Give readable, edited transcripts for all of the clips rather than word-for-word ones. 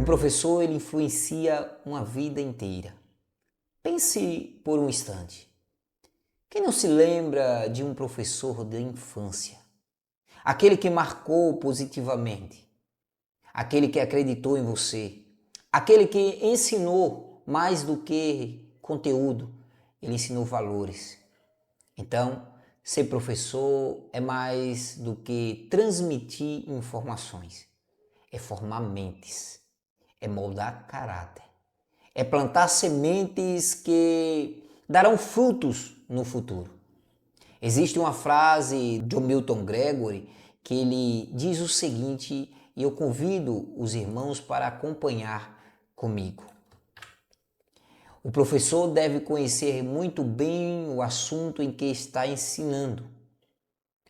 professor ele influencia uma vida inteira. Pense por um instante. Quem não se lembra de um professor da infância? Aquele que marcou positivamente, aquele que acreditou em você, aquele que ensinou mais do que conteúdo, ele ensinou valores. Então, ser professor é mais do que transmitir informações, é formar mentes, é moldar caráter, é plantar sementes que darão frutos no futuro. Existe uma frase de Milton Gregory que ele diz o seguinte, e eu convido os irmãos para acompanhar comigo. O professor deve conhecer muito bem o assunto em que está ensinando.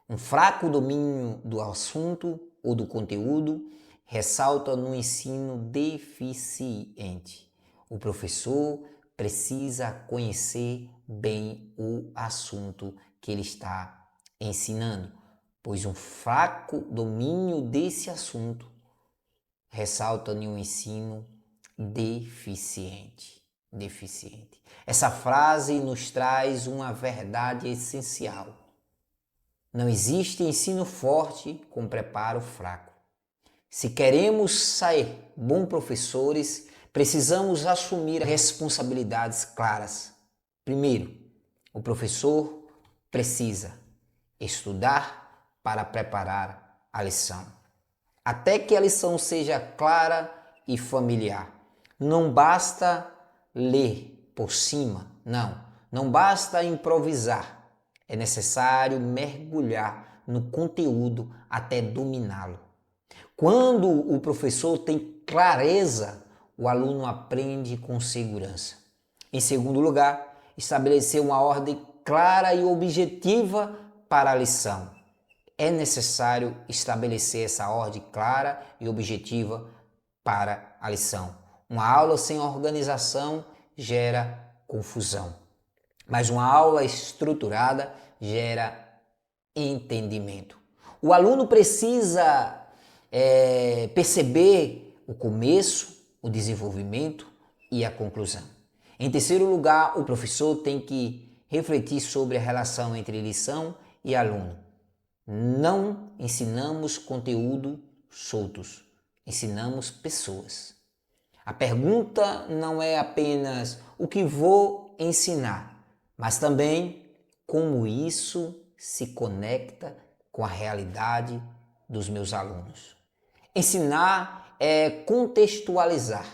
Um fraco domínio do assunto ou do conteúdo ressalta no ensino deficiente. O professor precisa conhecer bem o assunto que ele está ensinando, pois um fraco domínio desse assunto ressalta em um ensino deficiente. Essa frase nos traz uma verdade essencial. Não existe ensino forte com preparo fraco. Se queremos ser bons professores, precisamos assumir responsabilidades claras. Primeiro, o professor precisa estudar para preparar a lição, até que a lição seja clara e familiar. Não basta ler por cima, não basta improvisar. É necessário mergulhar no conteúdo até dominá-lo. Quando o professor tem clareza, o aluno aprende com segurança. Em segundo lugar, estabelecer uma ordem clara e objetiva para a lição. É necessário estabelecer essa ordem clara e objetiva para a lição. Uma aula sem organização gera confusão, mas uma aula estruturada gera entendimento. O aluno precisa perceber o começo, o desenvolvimento e a conclusão. Em terceiro lugar, o professor tem que refletir sobre a relação entre lição e aluno. Não ensinamos conteúdo soltos, ensinamos pessoas. A pergunta não é apenas o que vou ensinar, mas também como isso se conecta com a realidade dos meus alunos. Ensinar é contextualizar.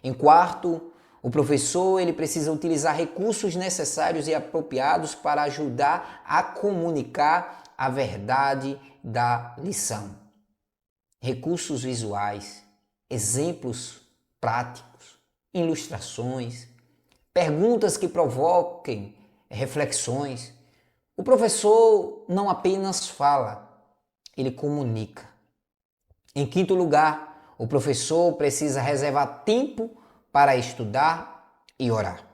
Em quarto, o professor ele precisa utilizar recursos necessários e apropriados para ajudar a comunicar a verdade da lição. Recursos visuais, exemplos práticos, ilustrações, perguntas que provoquem reflexões. O professor não apenas fala, ele comunica. Em quinto lugar, o professor precisa reservar tempo para estudar e orar.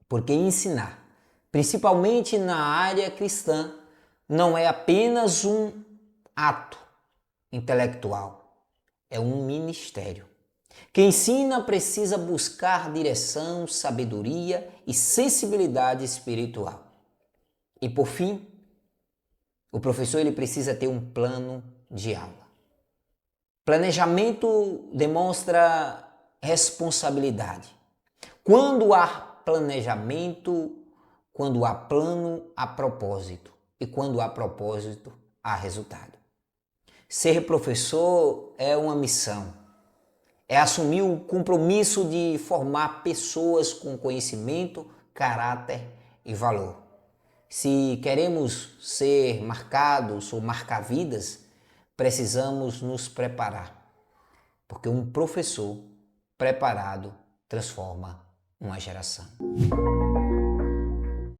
Porque ensinar, principalmente na área cristã, não é apenas um ato intelectual, é um ministério. Quem ensina precisa buscar direção, sabedoria e sensibilidade espiritual. E por fim, o professor ele precisa ter um plano de aula. Planejamento demonstra responsabilidade. Quando há planejamento, quando há plano, há propósito. E quando há propósito, há resultado. Ser professor é uma missão. É assumir o compromisso de formar pessoas com conhecimento, caráter e valor. Se queremos ser marcados ou marcar vidas, precisamos nos preparar, porque um professor preparado transforma uma geração.